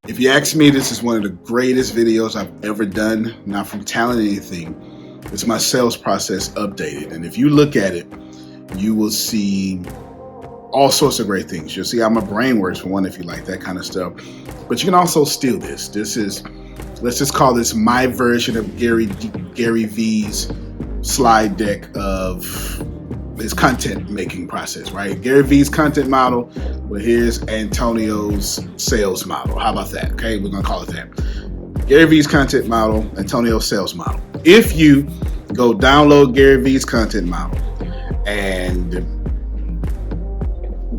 If you ask me, this is one of the greatest videos I've ever done, not from talent or anything. It's my sales process updated. And if you look at it, you will see all sorts of great things. You'll see how my brain works, for one, if you like that kind of stuff. But you can also steal this. This is, let's just call this my version of Gary V's slide deck of his content making process, right? Gary V's content model, well, here's Antonio's sales model. How about that? Okay, we're gonna call it that. Gary V's content model, Antonio's sales model. If you go download Gary V's content model and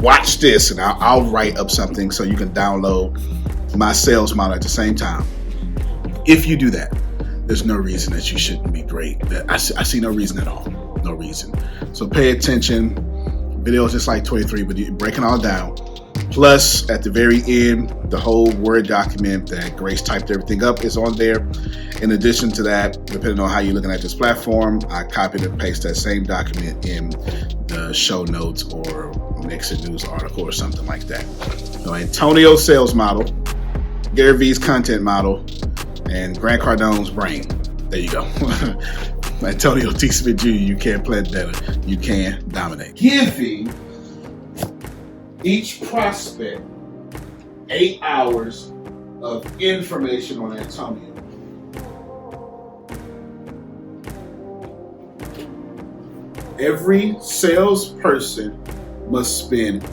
watch this, and I'll write up something so you can download my sales model at the same time. If you do that, there's no reason that you shouldn't be great. I see no reason at all. No reason. So pay attention. Video is just like 23, but you're breaking all down. Plus, at the very end, the whole Word document that Grace typed everything up is on there. In addition to that, depending on how you're looking at this platform, I copied and pasted that same document in the show notes or Nixon News article or something like that. So Antonio's sales model, Gary V's content model, and Grant Cardone's brain. There you go. Antonio T. Smith Jr., you can't play better. You can dominate. Giving each prospect 8 hours of information on Antonio. Every salesperson must spend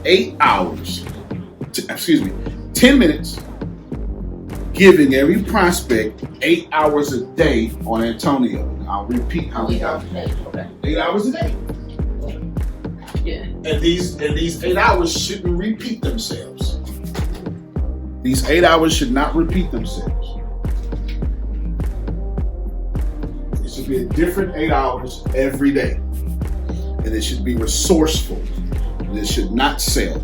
10 minutes giving every prospect 8 hours a day on Antonio. I'll repeat how we got it. Okay. 8 hours a day. Yeah. And these 8 hours shouldn't repeat themselves. These 8 hours should not repeat themselves. It should be a different 8 hours every day. And it should be resourceful. And it should not sell.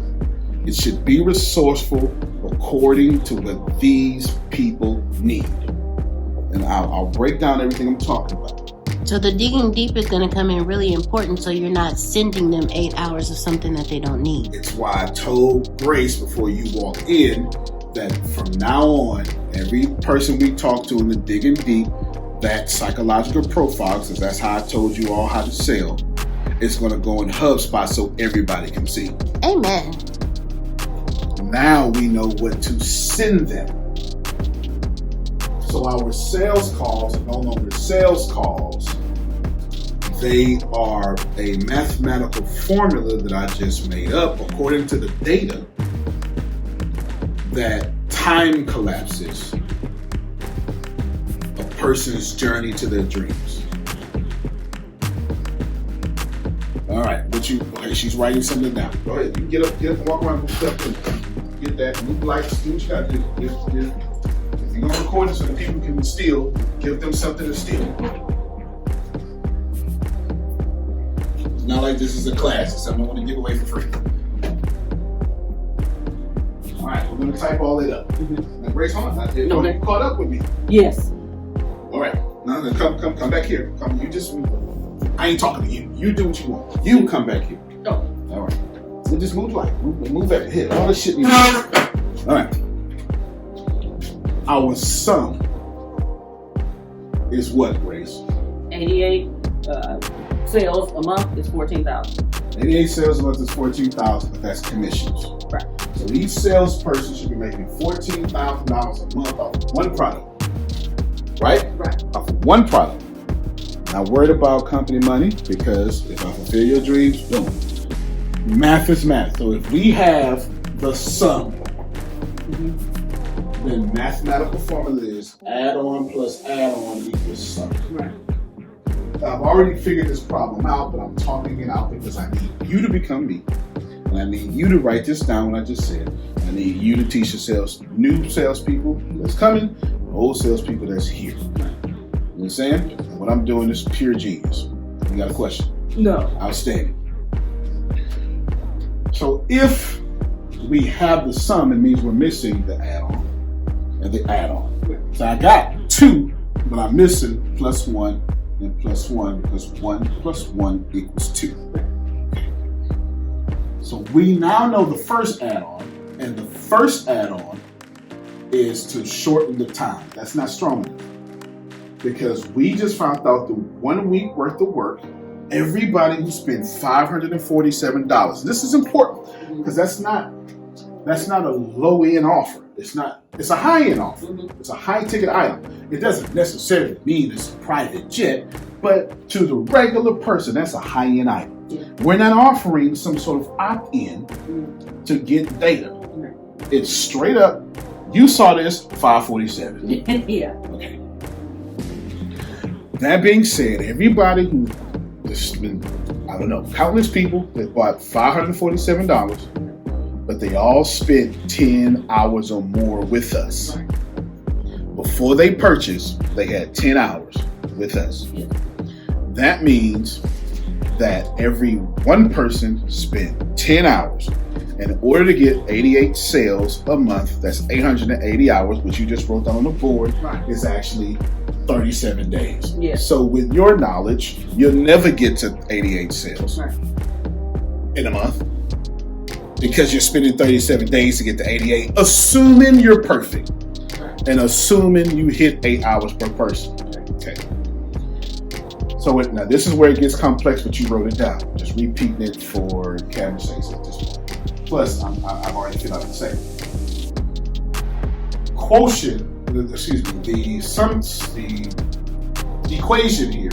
It should be resourceful according to what these people need. And I'll break down everything I'm talking about. So the digging deep is going to come in really important, so you're not sending them 8 hours of something that they don't need. It's why I told Grace before you walk in that from now on, every person we talk to in the digging deep, that psychological profile, because that's how I told you all how to sell, it's going to go in HubSpot so everybody can see. Amen. Now we know what to send them. So our sales calls are no longer sales calls. They are a mathematical formula that I just made up according to the data that time collapses a person's journey to their dreams. All right, okay, she's writing something down. Go ahead, you get up, walk around, move stuff, get that, move lights, do what you gotta do. If you're gonna record it so that people can steal, give them something to steal. It's not like this is a class, it's something I want to give away for free. All right, we're gonna type all that up. Now, Grace, hold on. You caught up with me. Yes. All right, now come back here. I ain't talking to you. You do what you want. You come back here. Oh. All right. We'll just move like move at here. All this shit. All right. Our sum is what, Grace? 88 sales a month is 14,000. 88 sales a month is 14,000, but that's commissions. Right. So each salesperson should be making $14,000 a month off of one product. Right? Right. Off of one product. Not worried about company money, because if I fulfill your dreams, boom. Math is math. So if we have the sum, then mathematical formula is add-on plus add-on equals sum. Right. I've already figured this problem out, but I'm talking it out because I need you to become me. And I need you to write this down, what I just said. I need you to teach the new salespeople that's coming, old salespeople that's here. You understand? And what I'm doing is pure genius. You got a question? No. Outstanding. So if we have the sum, it means we're missing the add-on and the add-on. So I got 2, but I'm missing plus 1 and plus 1 because 1 plus 1 equals 2. So we now know the first add-on, and the first add-on is to shorten the time. That's not strong enough. Because we just found out through 1 week worth of work, everybody who spent $547. This is important because that's not a low end offer. It's a high end offer. It's a high ticket item. It doesn't necessarily mean it's a private jet, but to the regular person, that's a high end item. Yeah. We're not offering some sort of opt in to get data. It's straight up. You saw this 547. Yeah. Okay. That being said, everybody who there's been, I don't know, countless people that bought $547, but they all spent 10 hours or more with us. Before they purchased, they had 10 hours with us. Yeah. That means that every one person spent 10 hours. In order to get 88 sales a month, that's 880 hours, which you just wrote down on the board, is actually 37 days. Yeah. So with your knowledge, you'll never get to 88 sales in a month because you're spending 37 days to get to 88, assuming you're perfect and assuming you hit 8 hours per person. Okay. So now this is where it gets complex, but you wrote it down. Just repeating it for camera's sake at this point. Plus, I've already figured out the same. Quotient, the equation here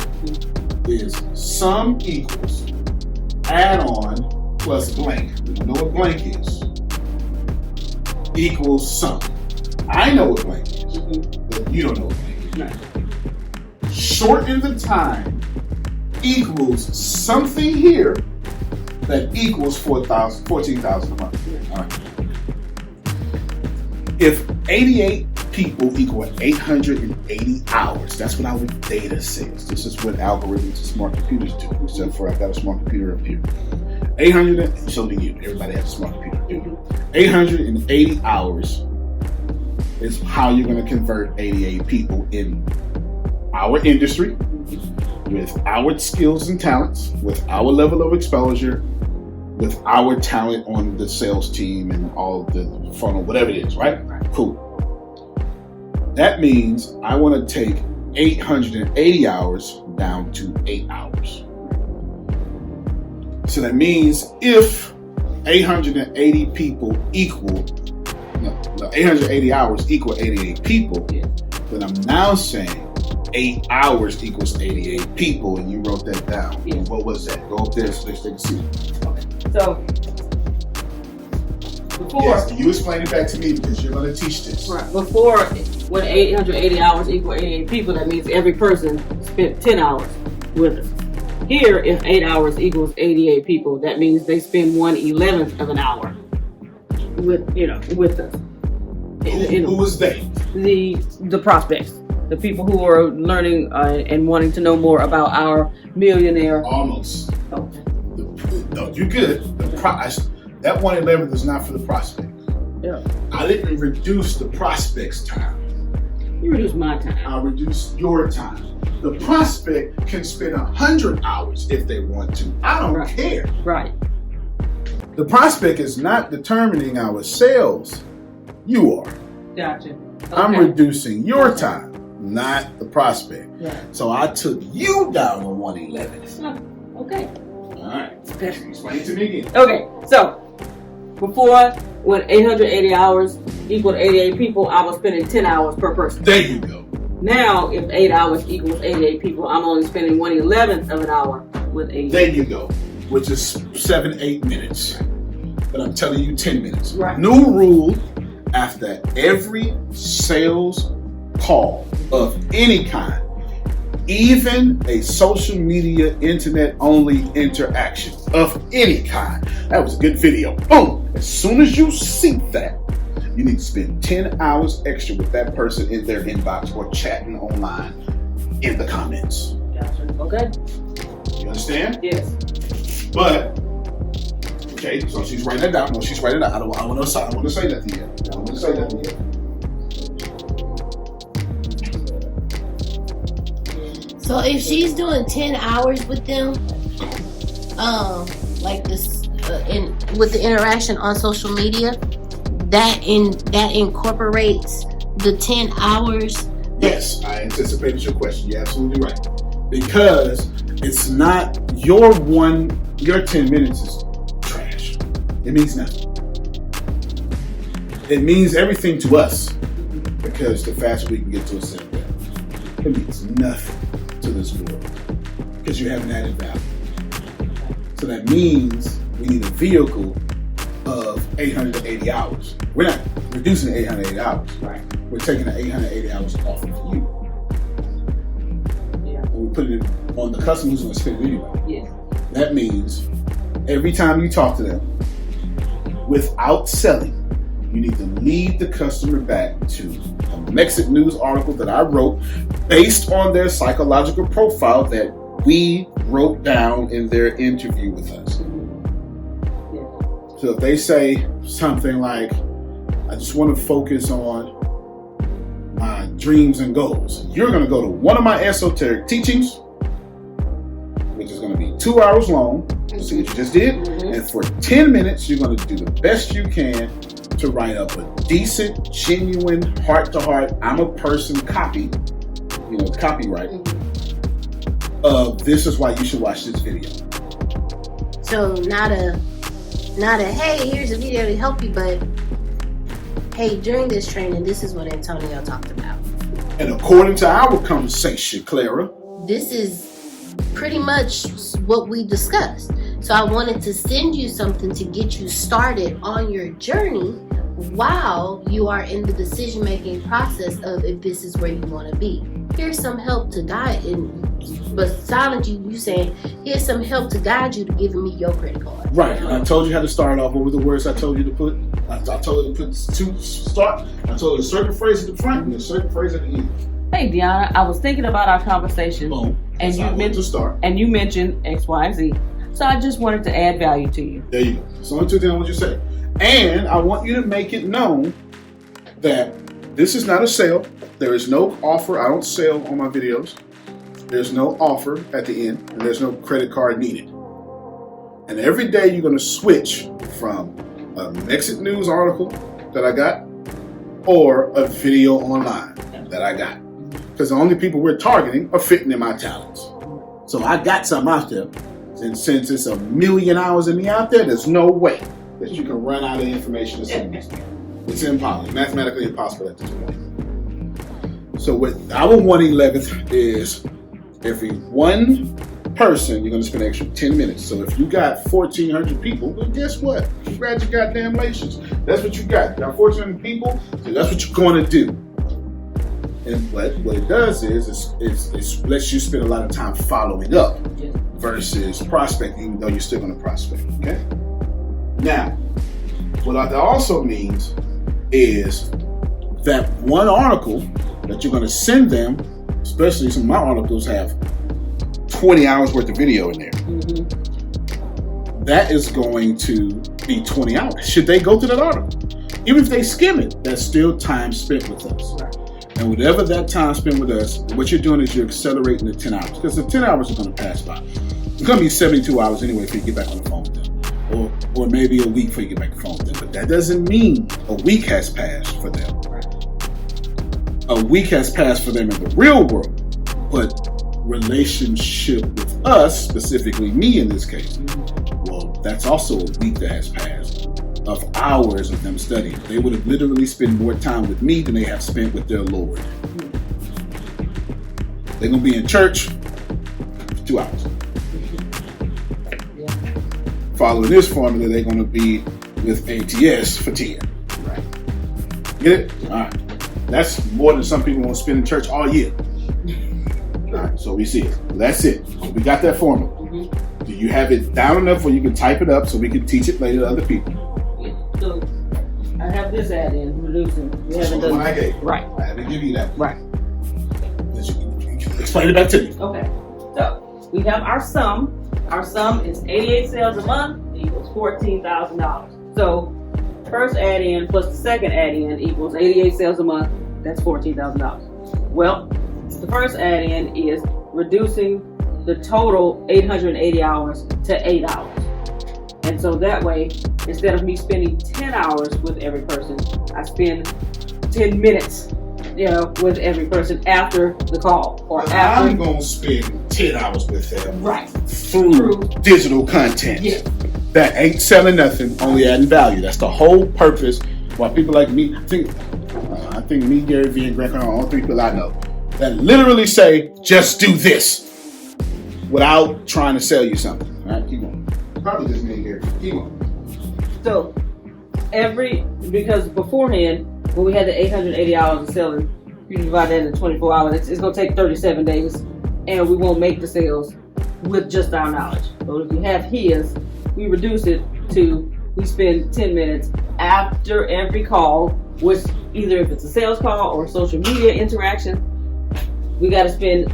is sum equals add-on plus blank. We don't know what blank is. Equals sum. I know what blank is, but you don't know what blank is. Shorten the time equals something here that equals 14,000 a month. All right. If 88 people equal 880 hours, that's what our data says. This is what algorithms and smart computers do, except for I've got a smart computer up here. 800, so do you. Everybody has a smart computer. 880 hours is how you're going to convert 88 people in our industry, with our skills and talents, with our level of exposure, with our talent on the sales team and all the funnel, whatever it is, right? Cool. That means I want to take 880 hours down to 8 hours. So that means if 880 people equal, 880 hours equal 88 people, then I'm now saying 8 hours equals 88 people, and you wrote that down. Yeah. What was that? Go up there so they can see. Okay. So before, yes, you explain it back to me because you're going to teach this. Right. Before, when 880 hours equal 88 people, that means every person spent 10 hours with us. Here, if 8 hours equals 88 people, that means they spend 1/11th of an hour with us. Who was they? The prospects. The people who are learning and wanting to know more about our millionaire. Almost. Okay. No, you're good. That 1/11th is not for the prospect. Yeah. I didn't reduce the prospect's time. You reduced my time. I reduced your time. The prospect can spend 100 hours if they want to. I don't care. Right. The prospect is not determining our sales. You are. Gotcha. Okay. I'm reducing your time, not the prospect. Yeah. So I took you down to 1/11th. Okay. All right. Explain it to me again. Okay. So before, when 880 hours equaled 88 people, I was spending 10 hours per person. There you go. Now, if 8 hours equals 88 people, I'm only spending 1/11th of an hour with 88. There you go. Which is 7-8 minutes. But I'm telling you 10 minutes. Right. New rule: after every sales call of any kind, even a social media, internet only interaction of any kind. That was a good video. Boom! As soon as you see that, you need to spend 10 hours extra with that person in their inbox or chatting online in the comments. Gotcha. Okay. You understand? Yes. But, okay, so she's writing that down. No, she's writing it down. I want to say that to you. I want to say that to you. So if she's doing 10 hours with them, like this, with the interaction on social media, that incorporates the 10 hours. Yes, I anticipated your question. You're absolutely right. Because it's not your 10 minutes is trash. It means nothing. It means everything to us, because the faster we can get to a set, it means nothing to this world, because you haven't added value. So that means we need a vehicle of 880 hours. We're not reducing the 880 hours. Right. We're taking the 880 hours off of you. Yeah. And we're putting it on the customer who's going to spend it anyway. Yes. That means every time you talk to them, without selling, you need to lead the customer back to a Mexican news article that I wrote based on their psychological profile that we wrote down in their interview with us. So if they say something like, I just want to focus on my dreams and goals, you're going to go to one of my esoteric teachings, which is going to be 2 hours long. See what you just did? And for 10 minutes, you're going to do the best you can to write up a decent, genuine, heart-to-heart, I'm a person copy, copyright of this is why you should watch this video. So not a hey, here's a video to help you, but hey, during this training, this is what Antonio talked about. And according to our conversation, Clara, this is pretty much what we discussed. So I wanted to send you something to get you started on your journey while you are in the decision-making process of if this is where you want to be. Here's some help to guide, besides you saying, here's some help to guide you to giving me your credit card. Right, and I told you how to start off. What were the words I told you to put? I told you to put to start. I told you a certain phrase at the front and a certain phrase at the end. Hey, Deanna, I was thinking about our conversation, and you mentioned X, Y, and Z. So I just wanted to add value to you. There you go. It's only two things I want you to say. And I want you to make it known that this is not a sale. There is no offer. I don't sell on my videos. There's no offer at the end, and there's no credit card needed. And every day you're going to switch from a Mexican news article that I got or a video online that I got. Because the only people we're targeting are fitting in my talents. So I got something out there. And since it's 1,000,000 hours in me out there, there's no way that you can run out of information as soon as it's impossible, mathematically impossible at this point. So what our 1/11th is, every one person, you're going to spend an extra 10 minutes. So if you got 1,400 people, well, guess what? Congratulations. That's what you got. You got 1,400 people, so that's what you're going to do. And what it does is it lets you spend a lot of time following up versus prospecting, even though you're still going to prospect, okay? Now, what that also means is that one article that you're going to send them, especially some of my articles have 20 hours worth of video in there. That is going to be 20 hours. Should they go to that article? Even if they skim it, that's still time spent with us. And whatever that time spent with us, what you're doing is you're accelerating the 10 hours, because the 10 hours are going to pass by. It's going to be 72 hours anyway if you get back on the phone with them. Or maybe a week before you get back on the phone with them. But that doesn't mean a week has passed for them. A week has passed for them in the real world. But relationship with us, specifically me in this case, well, that's also a week that has passed of hours of them studying. They would have literally spent more time with me than they have spent with their Lord. They're going to be in church for 2 hours. Following this formula, they're going to be with ATS for 10. Right. Get it? All right. That's more than some people want to spend in church all year. All right, so we see it. That's it. We got that formula. Do you have it down enough where you can type it up so we can teach it later to other people? So I have this add-in, reducing. That's the one I gave. Right. I had to give you that. Right. Explain it back to me. Okay. So we have our sum. Our sum is 88 sales a month equals $14,000. So first add-in plus the second add-in equals 88 sales a month. That's $14,000. Well, the first add-in is reducing the total 880 hours to 8 hours. And so that way instead of me spending 10 hours with every person, I spend 10 minutes, with every person after the call or after. I'm gonna spend 10 hours with them, Right, through digital content. Yes. That ain't selling nothing, only adding value. That's the whole purpose. Why people like me, I think me, Gary Vee, and Grant Cardone are all three people I know that literally say, just do this, without trying to sell you something. All right, keep on. Probably just me and Gary. Keep on. So because beforehand, when we had the 880 hours of selling, you divide that into 24 hours, it's going to take 37 days, and we won't make the sales with just our knowledge. So if you have his, we reduce it to, we spend 10 minutes after every call, which either if it's a sales call or social media interaction, we got to spend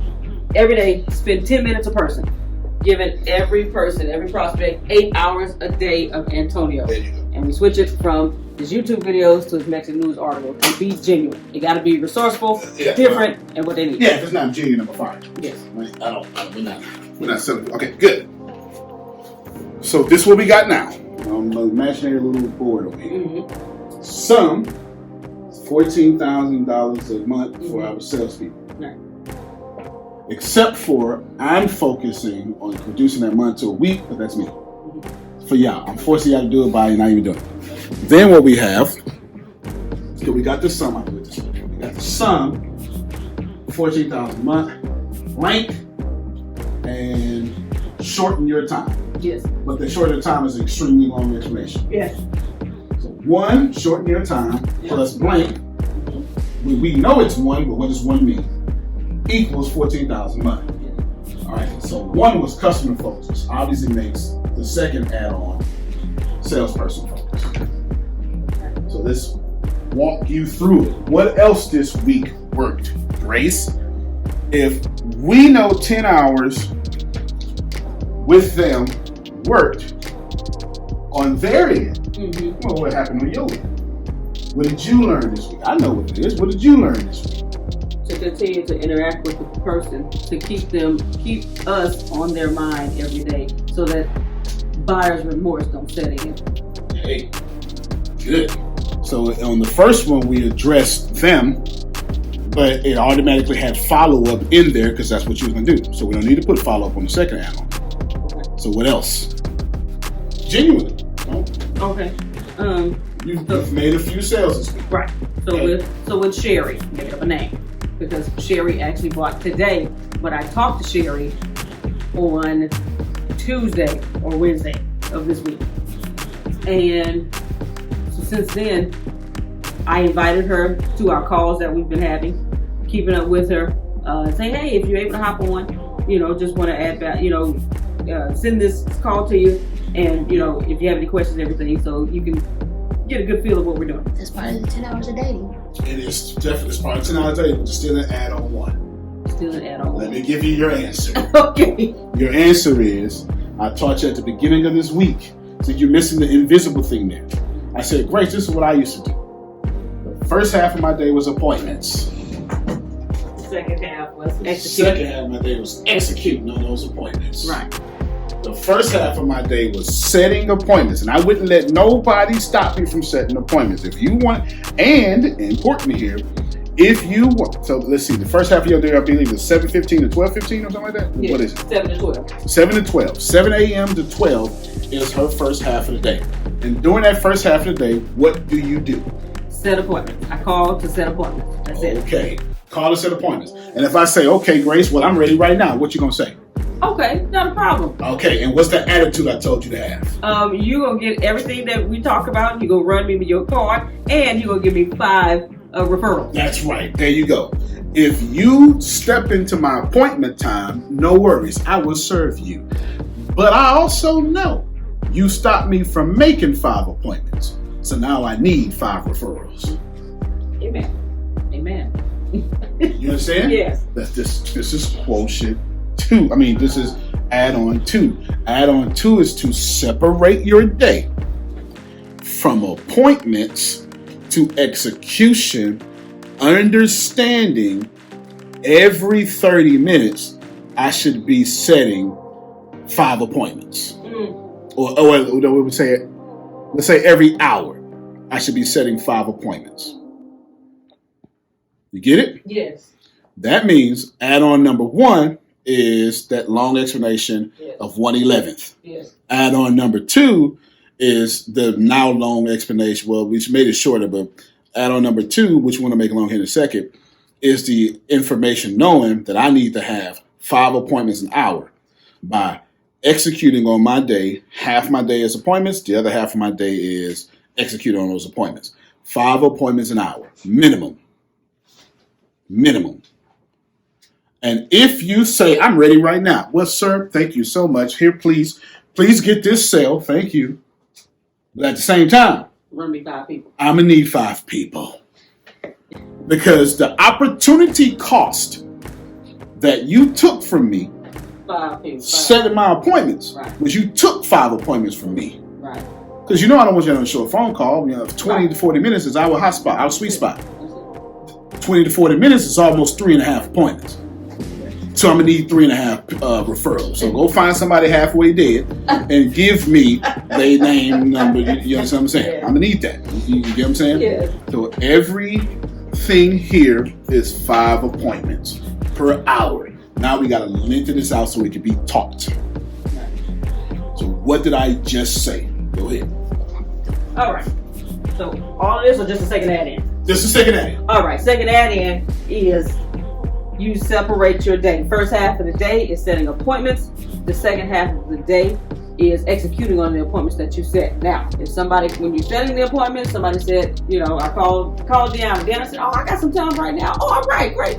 every day, spend 10 minutes a person, giving every person, every prospect 8 hours a day of Antonio. There you go. And we switch it from his YouTube videos to his Mexican news article and be genuine. You got to be resourceful, different, and what they need. Yeah, if it's not genuine, I'm fine. Yes. We're not selling. Okay, good. So this is what we got now. I'm imaginary little board over here. Mm-hmm. Some $14,000 a month for our salespeople. Right. Except for I'm focusing on reducing that month to a week, but that's me. For y'all, I'm forcing y'all to do it by not even doing it. Then what we have, so we got the sum. We got the sum, $14,000 a month, blank, and shorten your time. Yes. But the shorter time is an extremely long explanation. Yes. So 1, shorten your time, plus blank. We know it's 1, but what does 1 mean? Equals $14,000 a month. All right. So 1 was customer focused. Obviously makes the second add-on salesperson focused. So let's walk you through it. What else this week worked, Grace? If we know 10 hours with them worked on their end, well, what happened on your end? What did you learn this week? I know what it is. What did you learn this week? To continue to interact with the person, to keep us on their mind every day, so that buyer's remorse don't set in. Hey, good. So on the first one, we addressed them, but it automatically had follow-up in there because that's what you were going to do. So we don't need to put follow-up on the second add-on. Okay. So what else? Genuinely. No? Okay. You've made a few sales this week. Right. So with Sherry, make up a name, because Sherry actually bought today, but I talked to Sherry on Tuesday or Wednesday of this week. And so since then, I invited her to our calls that we've been having, keeping up with her, saying, hey, if you're able to hop on, just want to add back, send this call to you, and, if you have any questions, everything, so you can get a good feel of what we're doing. That's part of the 10 hours a day. It is definitely part of 10 hours a day, but it's still an add-on 1. Still an add-on. Let me give you your answer. Okay. Your answer is, I taught you at the beginning of this week, so you're missing the invisible thing there. I said, Grace, this is what I used to do. The first half of my day was appointments. Second half was executing. Second half of my day was executing on those appointments. Right. The first half of my day was setting appointments, and I wouldn't let nobody stop me from setting appointments. If you want, and important here, if you want, so let's see, the first half of your day, I believe, is 7:15 to 12:15 or something like that? Yeah, what is it? 7 to 12. 7 to 12. 7 a.m. to 12 is her first half of the day. And during that first half of the day, what do you do? Set appointments. I call to set appointments. That's it. Okay. Call to set appointments. And if I say, okay, Grace, well, I'm ready right now, what you going to say? Okay, not a problem. Okay, and what's the attitude I told you to have? You're going to get everything that we talk about. You're going to run me with your card, and you're going to give me 5 referrals. That's right. There you go. If you step into my appointment time, no worries. I will serve you. But I also know you stopped me from making 5 appointments. So now I need 5 referrals. Amen. Amen. You understand? Yes. This is quotient 2. I mean, this is add-on 2. Add-on 2 is to separate your day from appointments to execution, understanding every 30 minutes I should be setting 5 appointments. Or we would say let's say every hour, I should be setting 5 appointments. You get it? Yes. That means add-on number 1 is that long explanation of 1/11th. Yes. Add-on number 2 is the now long explanation. Well, we made it shorter, but add-on number 2, which we want to make long here in a second, is the information knowing that I need to have 5 appointments an hour by executing on my day. Half my day is appointments. The other half of my day is executing on those appointments. 5 appointments an hour, minimum. And if you say, I'm ready right now. Well, sir, thank you so much. Here, please get this sale. Thank you. But at the same time, Run me 5 people. I'm going to need 5 people. Because the opportunity cost that you took from me 5 people. setting my appointments, Right. was you took 5 appointments from me. Right. Because I don't want you on a short phone call. 20 to 40 minutes is our hot spot, our sweet spot. 20 to 40 minutes is almost 3.5 appointments. So I'm going to need 3.5 referrals. So go find somebody halfway dead and give me their name, number. You understand what I'm saying? Yeah. I'm going to need that. You get what I'm saying? Yeah. So everything here is 5 appointments per hour. Now we got to lengthen this out so it can be taught. So what did I just say? Go ahead. All right. So all of this or just a second add-in? Just a second add-in. All right. Second add-in is you separate your day. First half of the day is setting appointments. The second half of the day is executing on the appointments that you set. Now, if somebody, when you're setting the appointment, somebody said, I called Deanna. Deanna said, I got some time right now. Oh, all right, great.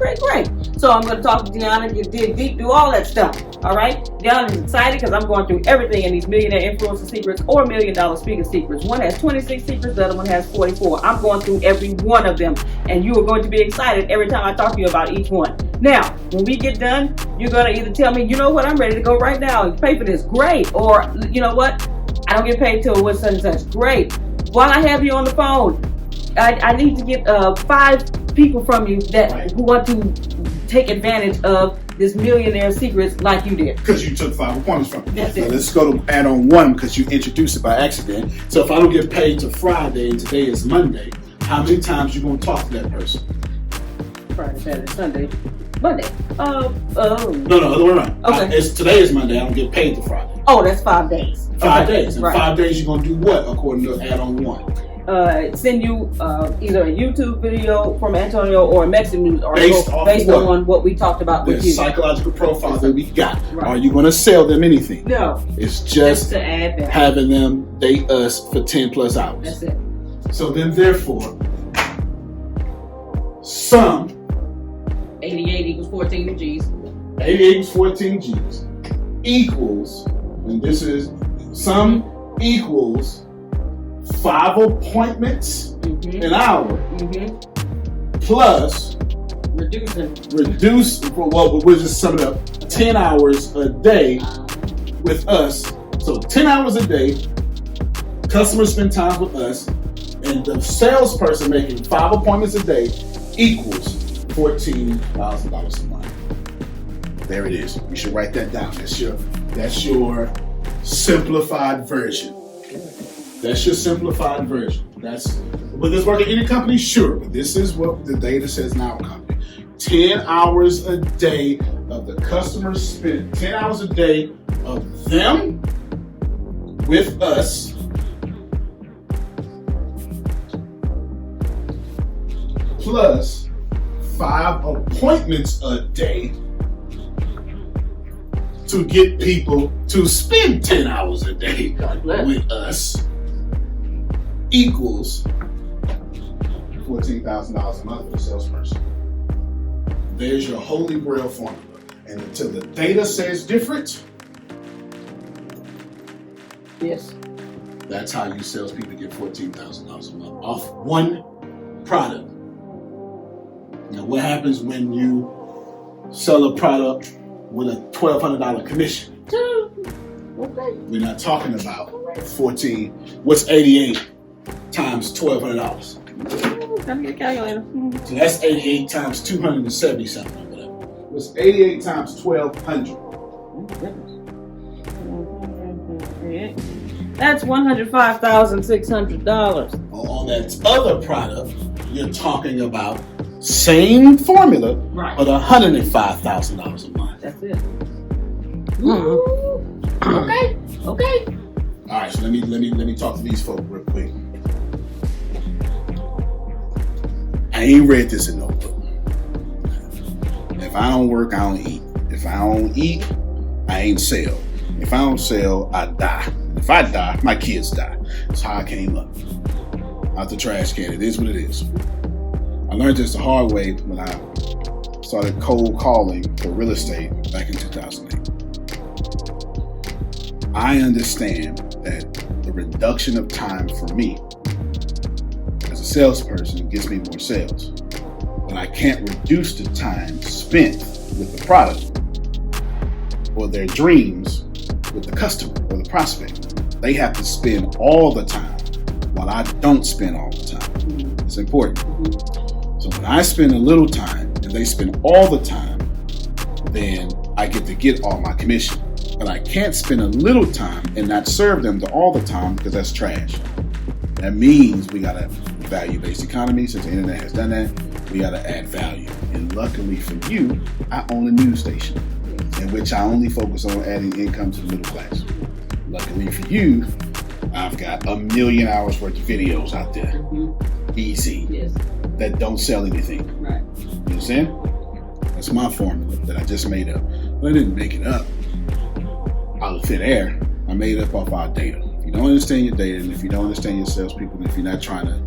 So I'm going to talk to Deanna, dig deep, do all that stuff. All right? Deanna is excited because I'm going through everything in these millionaire influencer secrets or $1 million speaker secrets. One has 26 secrets, the other one has 44. I'm going through every one of them, and you are going to be excited every time I talk to you about each one. Now, when we get done, you're going to either tell me, you know what, I'm ready to go right now and pay for this. Great. Or, you know what, I don't get paid till what such and such. Great. While I have you on the phone, I need to get 5 people from you who want to take advantage of this millionaire secrets like you did. Because you took 5 appointments from me. That's Now it. let's go to add-on 1 because you introduced it by accident. So if I don't get paid till Friday and today is Monday, how many times you going to talk to that person? Friday, Saturday, Sunday, Monday. No, other way around. Okay. Today is Monday. I don't get paid till Friday. Oh, that's 5 days. 5 days. In Right. 5 days, you're going to do what according to add-on 1? Send you either a YouTube video from Antonio or a Mexican news article Based off what? on what we talked about The with you. psychological profile that we got. Right. Are you going to sell them anything? No, It's just just to add that. having them date us for 10 plus hours. That's it. So then therefore, sum 88 equals 14 G's. 88 equals 14 G's equals, and this is sum equals 5 appointments an hour plus we'll just sum it up, 10 hours a day with us. So 10 hours a day, customers spend time with us, and the salesperson making 5 appointments a day equals $14,000 a month. There it is. You should write that down. That's your simplified version. That's your simplified version. Will this work at any company? Sure, but this is what the data says in our company. 10 hours a day of the customers spend 10 hours a day of them with us. Plus 5 appointments a day to get people to spend 10 hours a day with us equals $14,000 a month for a salesperson. There's your holy grail formula. And until the data says different, Yes. that's how you salespeople get $14,000 a month off one product. Now, what happens when you sell a product with a $1,200 commission? Okay. We're not talking about 14. What's 88 times $1,200? Come get a calculator. So that's 88 times 270 something or whatever. What's 88 times 1,200? That's $105,600. On that other product, you're talking about same formula, Right. but $105,000 a month. That's it. Okay. Okay. All right, so let me talk to these folks real quick. I ain't read this in no book. If I don't work, I don't eat. If I don't eat, I ain't sell. If I don't sell, I die. If I die, my kids die. That's how I came up. Out the trash can. It is what it is. I learned this the hard way when I started cold calling for real estate back in 2008. I understand that the reduction of time for me as a salesperson gets me more sales. But I can't reduce the time spent with the product or their dreams with the customer or the prospect. They have to spend all the time while I don't spend all the time. It's important. So when I spend a little time and they spend all the time, then I get to get all my commission. But I can't spend a little time and not serve them all the time because that's trash. That means we got a value-based economy. Since the internet has done that, we got to add value. And luckily for you, I own a news station in which I only focus on adding income to the middle class. Luckily for you, I've got 1 million hours worth of videos out there. Easy. Yes. That don't sell anything. Right. You know what I'm saying? That's my formula that I just made up. But I didn't make it up out of thin air. I made it up off our data. If you don't understand your data, and if you don't understand your salespeople, and if you're not trying to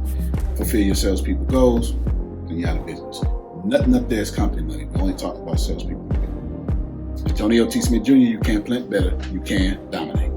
fulfill your salespeople goals, then you're out of business. Nothing up there is company money. We only talk about salespeople. Antonio T. Smith Jr., you can't plant better. You can dominate.